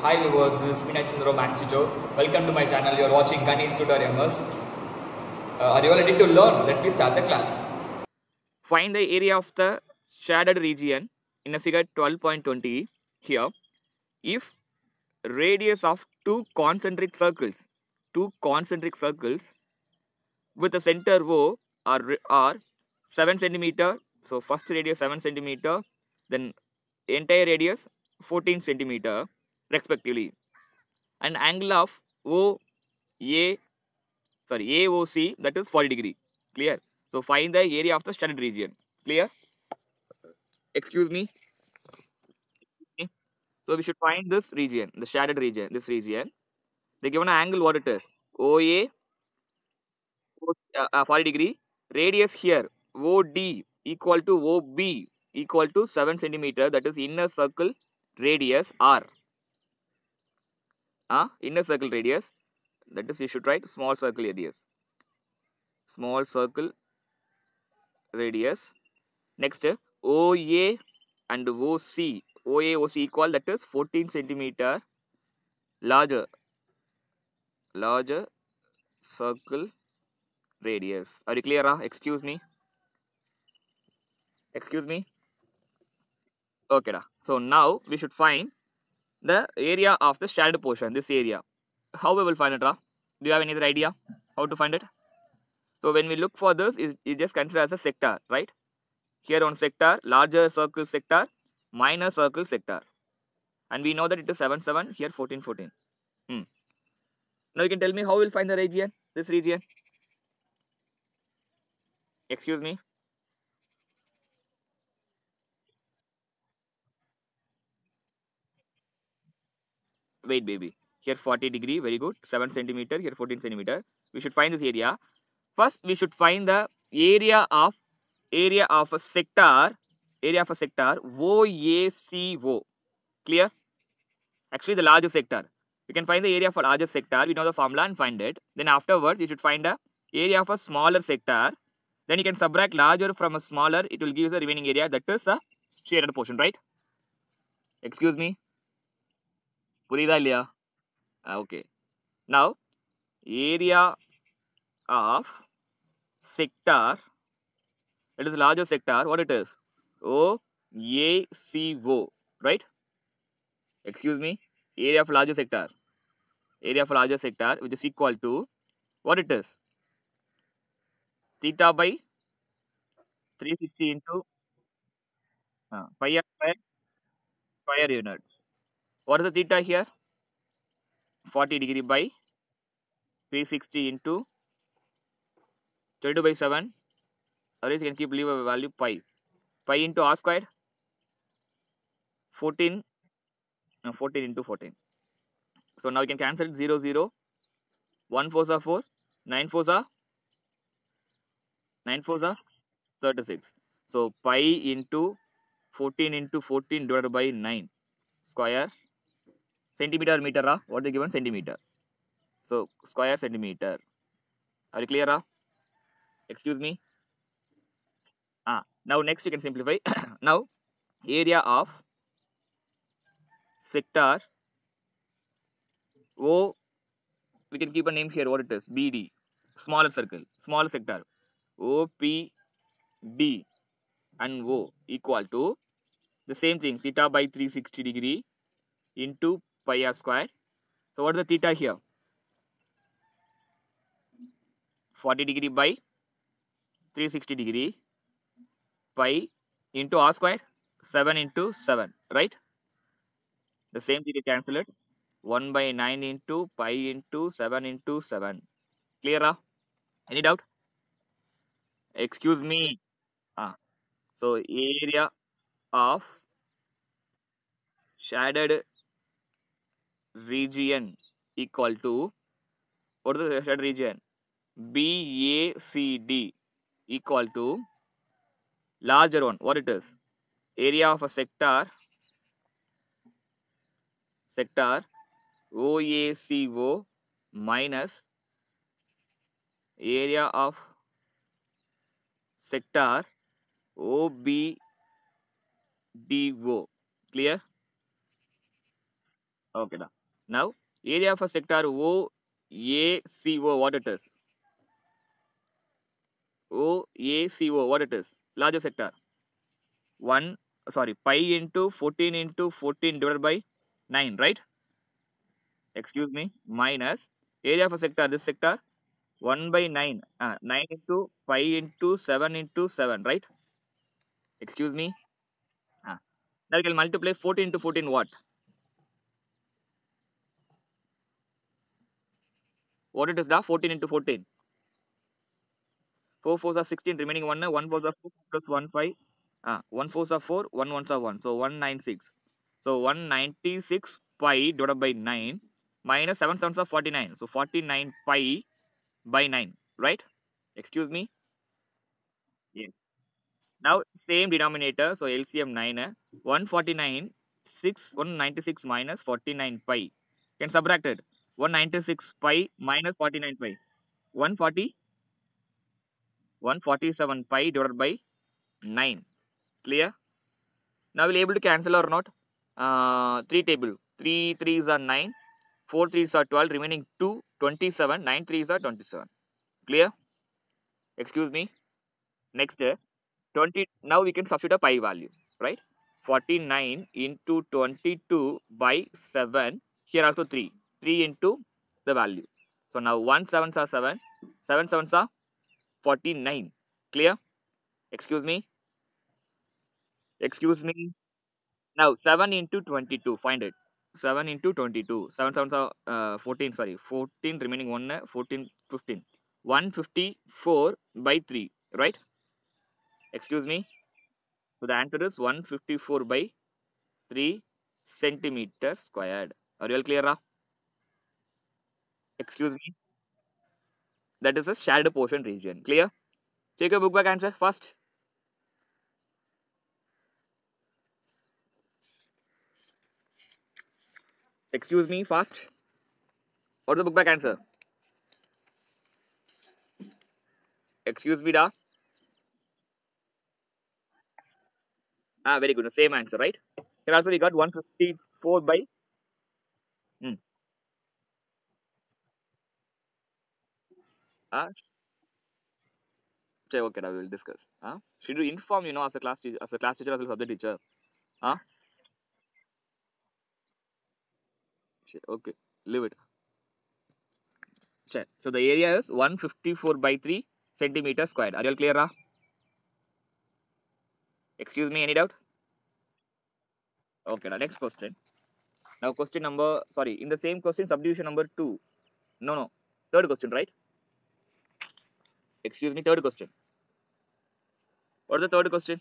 Hi viewers, this is Meenakshi Chandra Maxito. Welcome to my channel. You are watching Ganesh Tutor MS. Are you all ready to learn? Let me start the class. Find the area of the shaded region in a figure 12.20 here. If radius of two concentric circles with a center O are 7 centimeter. So first radius 7 centimeter, then entire radius 14 centimeter respectively. And angle of A AOC, that is 40 degree. Clear? So find the area of the shaded region. Clear? Excuse me. So we should find this region, the shaded region, this region. They given an angle what it is. OA 40 degree. Radius here OD equal to OB equal to 7 centimeter. That is inner circle radius R. Inner circle radius. That is you should write small circle radius. Small circle radius. Next OA and OC. OA OC equal, that is 14 centimeter larger circle radius. Are you clear? Excuse me. Okay. So now we should find the area of the shaded portion, this area. How we will find it? Do you have any other idea how to find it? So when we look for this, is just consider as a sector, right? Here on sector, larger circle sector, minor circle sector. And we know that it is 7, 7, here 14, 14. Now you can tell me how we'll find the region, this region. Excuse me. Wait, baby. Here 40 degree, very good. 7 centimeter, here 14 centimeter. We should find this area. First, we should find the area of a sector, OACO. Clear? Actually, the larger sector. We can find the area for larger sector. We know the formula and find it. Then afterwards, you should find the area of a smaller sector. Then you can subtract larger from a smaller. It will give you the remaining area. That is a shaded portion, right? Excuse me. Purida illiya? Okay. Now, area of sector, it is larger sector, what it is? OACO, right? Excuse me. Area of larger sector, which is equal to what it is? Theta by 360 into pi r square units. What is the theta here? 40 degree by 360 into 22 by 7. Or else you can keep leave a value pi. Pi into r squared, 14, 14 into 14. So now you can cancel it 0, 0. 1 4s are 4, 9 4s are 36. So pi into 14 into 14 divided by 9 square centimeter meter. What they given? Centimeter. So square centimeter. Are you clear? Excuse me. Now next you can simplify. Now area of sector O, we can keep a name here. What it is? BD. Smaller circle, smaller sector. OPD and O equal to the same thing, theta by 360 degree into pi r square. So what is the theta here? 40 degree by 360 degree pi into r square, 7 into 7, right? The same thing you cancel it. 1 by 9 into pi into 7 into 7. Clear? Any doubt? Excuse me. So area of shaded region equal to, what is the shaded region? BACD equal to larger one. What it is? Area of a sector OACO minus area of sector OBDO. Clear? Okay, now area of a sector OACO, what it is? OACO, what it is? Larger sector. 1, sorry, pi into 14 divided by 9, right? Excuse me, minus area of a sector, this sector, 1 by 9. 9 into pi into 7 into 7, right? Excuse me. Now you can multiply 14 into 14 what? What it is the 14 into 14? 4 fours are 16, remaining 1, 1 fours are 4 plus 1 5. 1 fours are 4, 1 ones are 1. So 196. So 196 pi divided by 9 minus 7 sevens are 49. So 49 pi by 9, right? Excuse me. Yes. Now same denominator. So LCM 9. 149 196 minus 49 pi. Can subtract it. 196 pi minus 49 pi. 140 147 pi divided by 9. Clear? Now we'll able to cancel or not? 3 table. 3 threes are 9. 4 threes are 12. Remaining 2, 27. 9 threes are 27. Clear? Excuse me. Next, 20. Now we can substitute a pi value, right? 49 into 22 by 7. Here also 3. 3 into the value. So now 1 sevens are 7. 7 sevens are 49. Clear? Excuse me. Excuse me. Now 7 into 22. Find it. 7 into 22. 7 sevens are 14. Sorry. 14 remaining 1. 14, 15. 154 by 3. Right? Excuse me. So the answer is 154 by 3 centimeters squared. Are you all clear? Excuse me. That is a shared portion region. Clear? Take your book back answer first. Excuse me, fast. What's the book back answer? Excuse me, da. Very good. The same answer, right? Here also we got 154 by. Hmm. Uh, okay, we will discuss. Should you inform, as a class teacher, as a a subject teacher? Huh? Okay, leave it. Check. So the area is 154 by 3 centimeters squared. Are you all clear? Excuse me, any doubt? Okay, now next question. Now question number, sorry, in the same question, subdivision number 2. No. Third question, right? Excuse me, third question. What's the third question?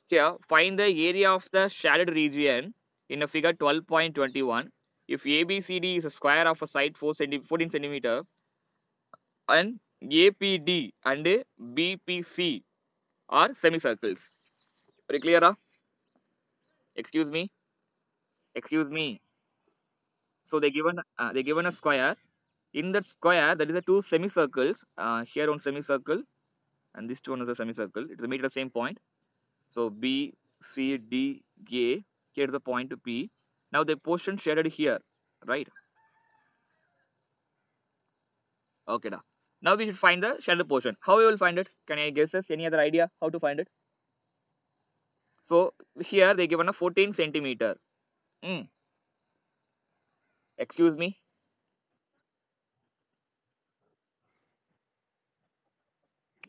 Here, find the area of the shaded region in a figure 12.21. If ABCD is a square of a side 14 centimeter and APD and BPC are semicircles. Very clear? Excuse me. Excuse me. So they given a square. In that square, there is a two semicircles. Here one semicircle, and this one is a semicircle. It is meet at the same point. So B, C, D, A. Here is the point P. Now the portion shaded here, right? Okay, da. Now we should find the shaded portion. How we will find it? Can I guess any other idea how to find it? So here they given a 14 centimeter. Excuse me.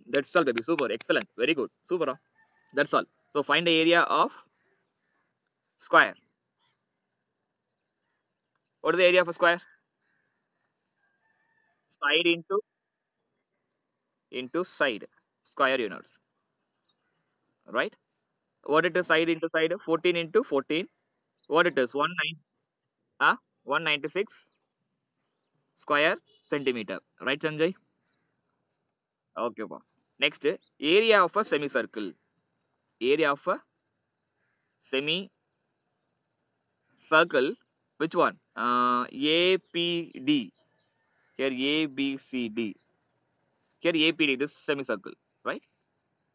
That's all, baby. Super. Excellent. Very good. Super. That's all. So find the area of square. What is the area of a square? Side into side. Square units. Right? What it is side into side? 14 into 14. What it is? 196 square centimeter. Right, Sanjay? Okay. Next, area of a semicircle. Area of a semicircle. Which one? APD. Here ABCD. Here APD. This semicircle. Right?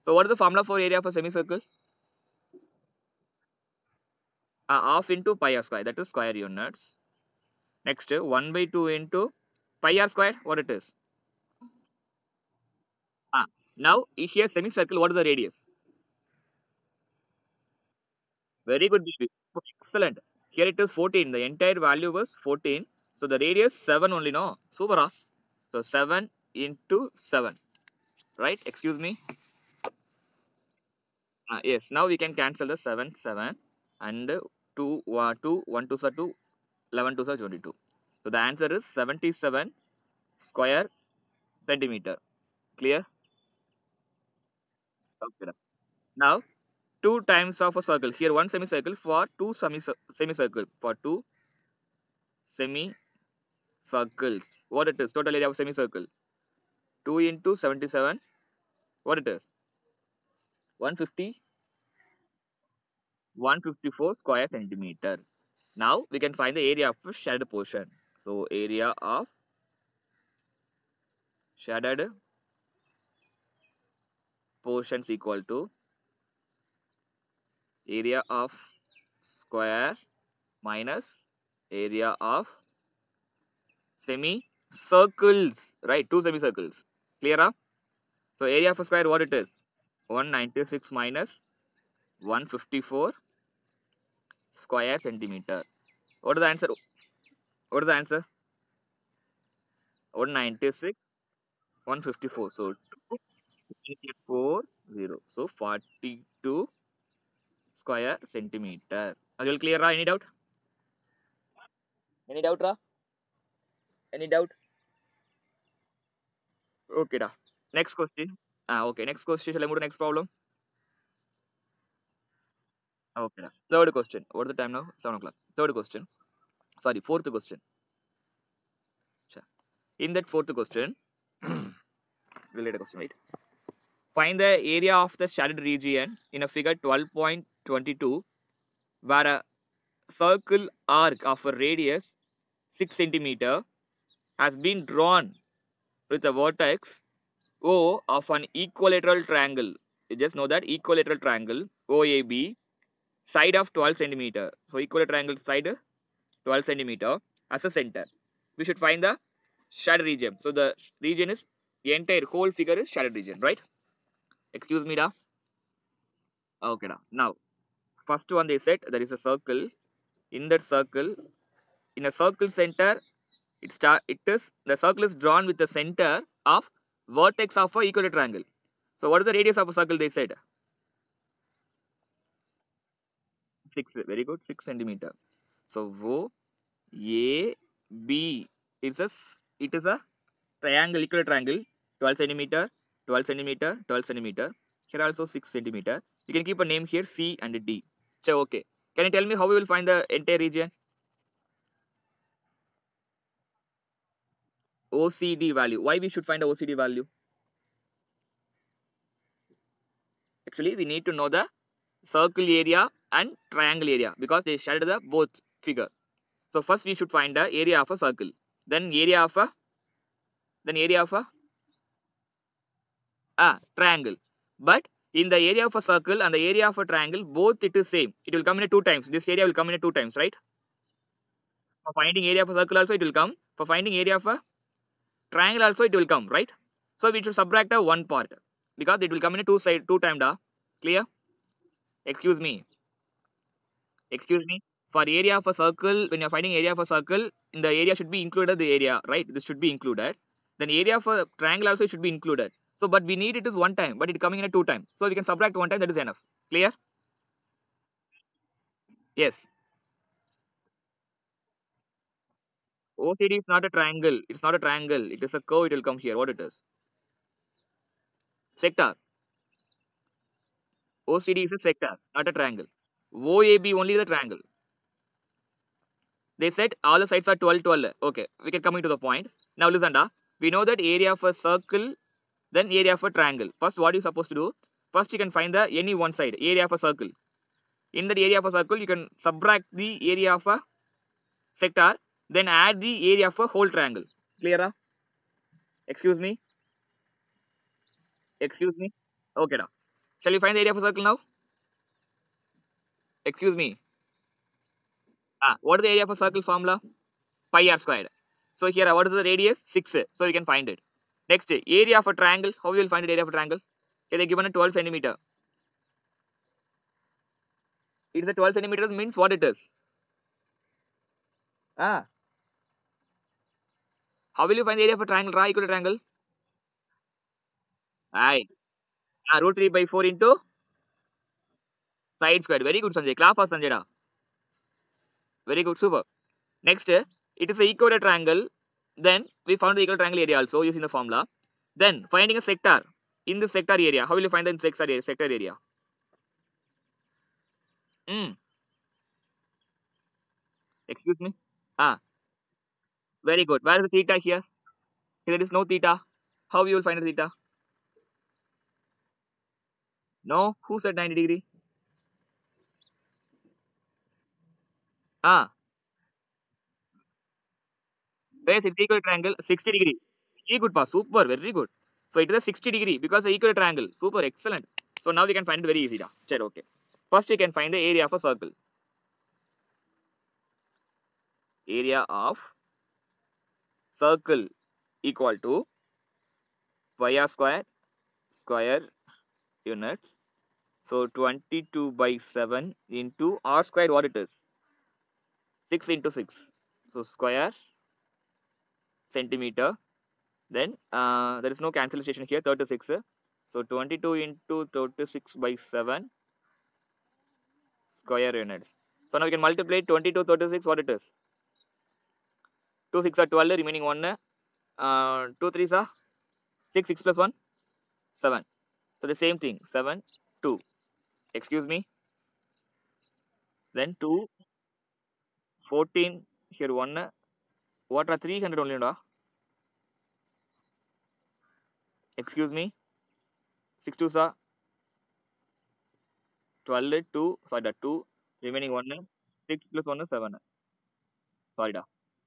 So what is the formula for area of a semicircle? half into pi r square, that is square units. Next 1 by 2 into pi r square, what it is? Now here semicircle, what is the radius? Very good, baby. Excellent. Here it is 14. The entire value was 14. So the radius 7 only, no? Super. Huh? So 7 into 7. Right? Excuse me. Yes. Now we can cancel the 7, 7. And 2, 2, 1 2 are 2, 11 2 are 22. So the answer is 77 square centimeter. Clear? Okay. Now 2 times of a circle. Here one semicircle for 2 semicircle. For 2 semicircles. What it is? Total area of semicircle. 2 into 77. What it is? 150, 154 square centimeter. Now we can find the area of a shaded portion. So area of shaded portion is equal to area of square minus area of semicircles. Right? Two semicircles. Clear? Huh? So area of a square, what it is? 196 minus 154 square centimeter. What is the answer? What is the answer? 196, 154. So 240. So 42 square centimeter. Are you all clear? Ra? Any doubt? Any doubt, Ra? Any doubt? Okay, da. Next question. Okay. Next question. Shall I move to next problem? Okay, da. Third question. What is the time now? 7 o'clock. Third question. Sorry, fourth question. In that fourth question, related question, right? Find the area of the shaded region in a figure 12.22 where a circle arc of a radius 6 centimeter has been drawn with a vertex O of an equilateral triangle. You just know that equilateral triangle OAB side of 12 centimeter. So equilateral triangle side 12 centimeter as a center. We should find the shaded region. So the region is the entire whole figure is shaded region, right? Excuse me, da. Okay, da. Now first one they said there is a circle. In that circle, in a circle center, it is the circle is drawn with the center of vertex of a equilateral triangle. So what is the radius of a circle? They said 6. Very good, 6 centimeter. So O A B is it is a triangle, equilateral triangle, 12 centimeter, 12 centimeter, 12 centimeter. Here also 6 centimeter. You can keep a name here C and D. So okay. Can you tell me how we will find the entire region? OCD value. Why we should find the OCD value? Actually, we need to know the circle area and triangle area because they shaded the both figure. So first we should find the area of a circle, then area of a triangle. But in the area of a circle and the area of a triangle, both it is same. It will come in a 2 times. This area will come in a 2 times, right? For finding area of a circle also it will come. For finding area of a triangle also it will come, right? So we should subtract a one part because it will come in a 2 time da. Clear? Excuse me. Excuse me. For area of a circle, when you're finding area of a circle, in the area should be included the area, right? This should be included. Then area of a triangle also should be included. So, but we need it is 1 time, but it coming in a 2 time. So we can subtract 1 time, that is enough. Clear? Yes. OCD is not a triangle. It's not a triangle. It is a curve. It will come here. What it is? Sector. OCD is a sector, not a triangle. OAB only the triangle. They said all the sides are 12, 12. Okay, we can come into the point. Now listen, da. We know that area of a circle, then area of a triangle. First, what you supposed to do? First, you can find the any one side, area of a circle. In that area of a circle, you can subtract the area of a sector, then add the area of a whole triangle. Clear? Excuse me? Excuse me? Okay, da. Shall we find the area of a circle now? Excuse me. What is the area of a circle formula? Pi r squared. So here, what is the radius? 6. So you can find it. Next, area of a triangle. How you will find the area of a triangle? Okay, they given a 12 centimeter. It's a 12 centimeters means what it is? Ah, how will you find the area of a triangle? Ra equal to triangle. Right. Root 3 by 4 into side squared. Very good, Sanjay. Clap for Sanjay. Da. Very good, super. Next, it is a equator triangle. Then we found the equal triangle area also using the formula. Then finding a sector in the sector area. How will you find the sector area? Excuse me. Ah, very good. Where is the theta here? There is no theta. How you will find the theta? No. Who said 90 degree? Ah, where is it equal triangle? 60 degree. Very good, pa. Super. Very good. So it is a 60 degree because the equal triangle. Super. Excellent. So now we can find it very easy. Da. Sure, okay. First we can find the area of a circle. Area of circle equal to pi r square units. So 22 by 7 into r squared, what it is? 6 into 6. So square centimeter. Then there is no cancellation here, 36. So 22 into 36 by 7 square units. So now we can multiply 22, 36, what it is? 2 6 are 12, remaining 1. 2 3s are 6, 6 plus 1, 7. So the same thing, 7, 2. Excuse me. Then 2, 14, here 1. What are 300 only? No? Excuse me. 6 2s are 12, 2, sorry, the 2, remaining 1. 6 plus 1 is 7. Sorry, da.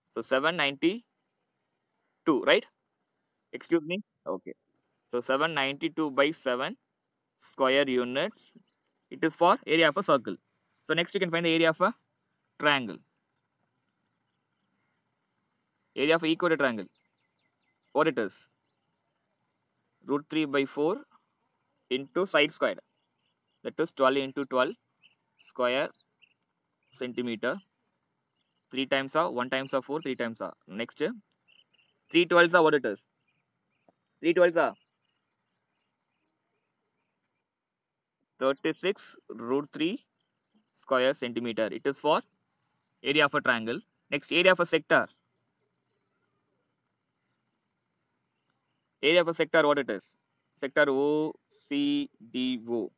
So 792, right? Excuse me. Okay. So 792 by 7 square units. It is for area of a circle. So next you can find the area of a triangle. Area of equator triangle. What it is? Root 3 by 4 into side square. That is 12 into 12 square centimeter. 3 times are 1 times are 4, 3 times are. Next 3 12s are what it is? 3 12s are 36 root 3 square centimeter. It is for area of a triangle. Next, area of a sector. Area of a sector, what it is? Sector OCDO.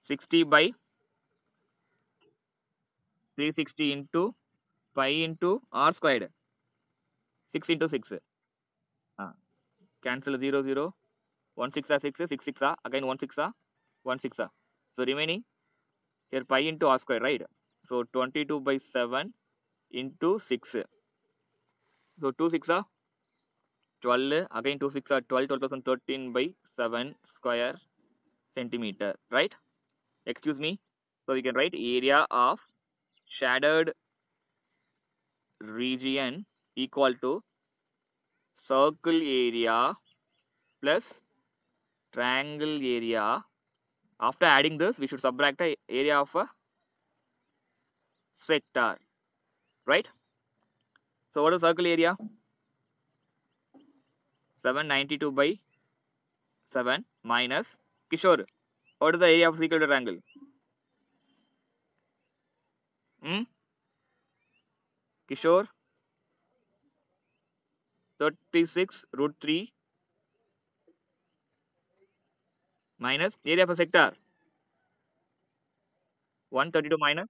60 by 360 into pi into r squared. 6 into 6. Cancel 0 0. 1 6 are 6, 6 6 are again 1 6 are 1 6 are. So remaining here pi into r squared, right? So 22 by 7 into 6. So 2 6 are 12, again 2 6 are 12, 12 plus 1 13 by 7 square centimeter, right? Excuse me. So we can write area of shadowed region equal to circle area plus triangle area. After adding this, we should subtract the area of a sector, right? So what is circle area? 792 by 7 minus Kishore. What is the area of equal triangle? Kishore, 36 root 3 minus area of a sector. 132 minus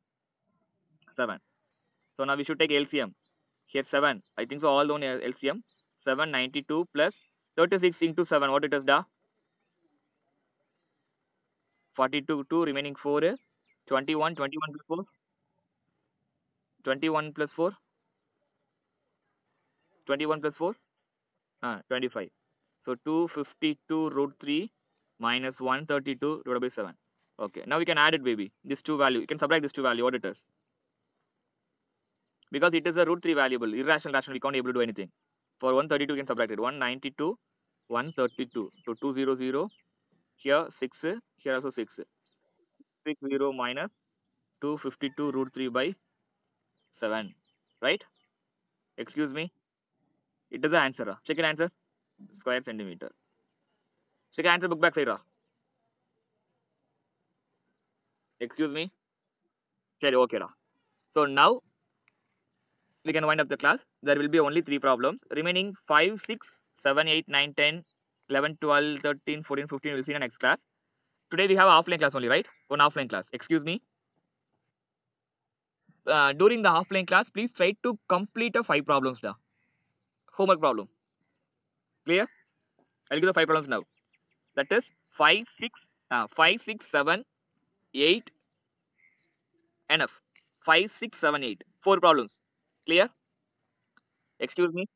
7. So now we should take LCM. Here 7. I think so all known LCM. 792 plus 36 into 7. What it is da? 42 2 remaining 4. 21 21 plus 4. 21 plus 4. 21 plus 4. 25. So 252 root 3 minus 132 divided by 7. Okay, now we can add it, baby. This 2 value, you can subtract this 2 value, what it is. Because it is a root 3 variable, irrational, rational, we can't able to do anything. For 132, you can subtract it. 192, 132. So 200, here 6, here also 6. 60 minus 252 root 3 by 7. Right? Excuse me. It is the answer. Check your answer. Square centimeter. Check your answer book back side. Excuse me. Okay. So now we can wind up the class. There will be only 3 problems. Remaining 5, 6, 7, 8, 9, 10, 11, 12, 13, 14, 15. We'll see in the next class. Today we have offline class only, right? One offline class. Excuse me. During the offline class, please try to complete the 5 problems now. Homework problem. Clear? I'll give the 5 problems now. That is 5, 6, 7, 8. Enough. 5, 6, 7, 8. 4 problems. Clear? Excuse me.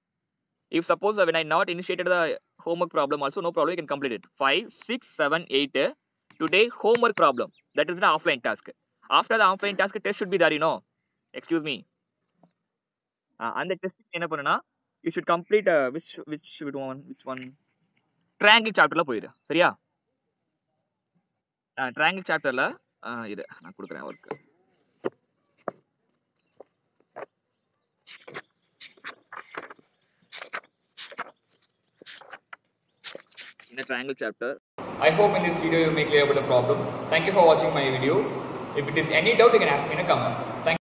If suppose when I not initiated the homework problem also, no problem, you can complete it. 5, 6, 7, 8. Today homework problem. That is the offline task. After the offline task, test should be there, Excuse me. And the test you should complete which one? Triangle chapter la போயிரு சரியா? Triangle chapter la இது நான் கொடுக்கிறேன் work. In the triangle chapter. I hope in this video you may clear about the problem. Thank you for watching my video. If it is any doubt, you can ask me in a comment.